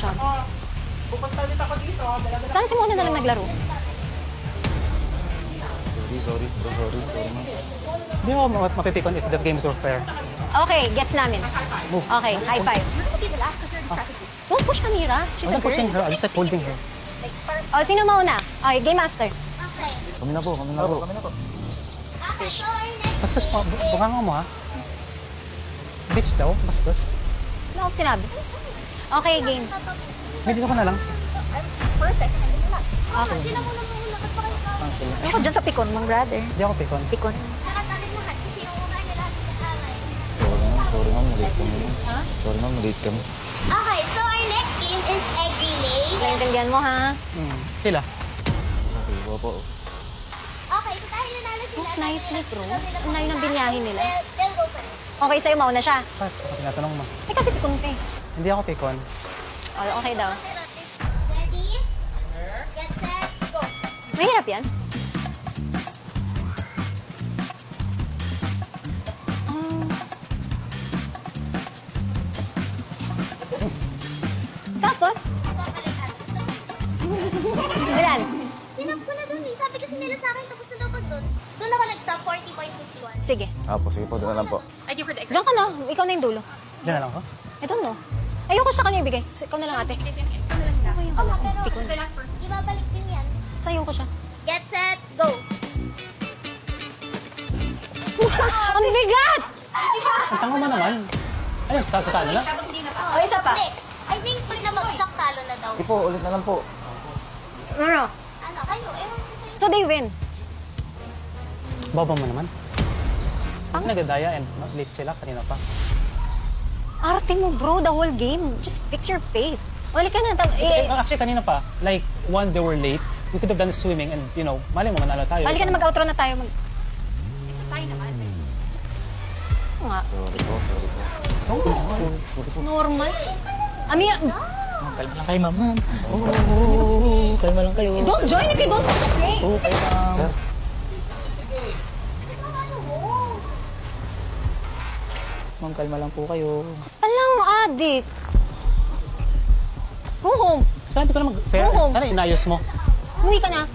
masyado. Pupunta ulit ako dito. Sana si Mona na lang naglaro. Sorry, sorry, ma'am. Hindi mo mapipikon if the games were fair. Okay, gets namin. Move. Okay, high five. People ask us your strategy. Don't push Amira. She's I'm a not pushing girl. her, I'm just like holding her. Oh, sino mauna? Okay, game master. Okay. Kami na po. Okay, so our next Bastos, bukanga mo ha. Bitch daw, bastos. Ano akong sinabi? Okay, game. May dito ko na lang. first, second, and then last. Okay. Sila muna muna. Ba't pa kayo ka? Ako dyan sa pikon, mong brother. Hindi ako pikon. Pikon. Nakatalit lahat kasi yung una niya lahat nag-alay. Sorry ma'am, late kami. Sorry ma'am, late kami. Okay, so our next game is egg relay. Naintindihan mo, ha? Sila. Okay, po. Okay, so dahil nanalo sila. Oh, nicely, bro. Ang layo ng binyahin nila. They'll go first. Okay, sa'yo mauna siya. Bakit? Ako tinatanong mo. Eh, kasi pikon ka eh. Hindi ako pikon. Oh, okay daw. Ready? Get set, go. Mahirap yan. Tapos, Babalik agad. ilan? Sinap ko na dun eh. Sabi kasi nila sa akin, tapos na daw pag dun. Doon ako nag-stop, 40.51. Sige. Sige po, doon na lang po. Diyan ka na. Ikaw na yung dulo. Diyan na lang ako. I don't know. Ayoko sa kanya ibigay. So, ikaw na lang, ate. Oo, pero ibabalik din yan. Sa'yo ko siya. Get set, go. Ang bigat! Ang tanga mo naman. Ayun, tatalo na. O, isa pa. Hindi. I think pag nabagsak, talo na daw. Sige po, ulit na lang po. Ano? Ano, kayo, ewan ko sa'yo. So, they win. Baba mo naman. Ang nagdaya and late sila kanina pa. Arte mo, bro, the whole game. Just fix your face. Wala ka na. Actually, kanina pa, like, one, they were late. We could have done swimming and, you know, mali mo, manalo tayo. Balik ka na mag-outro na tayo. Oo nga. Sorry po. Normal. Ami, Kalma lang kayo, ma'am. Oo, kalma lang kayo. don't join if you don't want to play. Oo, kayo, ma'am. Sir, Ma'am, kalma lang po kayo. Alang adik. Go home. Sabi ko na mag-fair. Oo. Sana inayos mo. Umuwi ka na.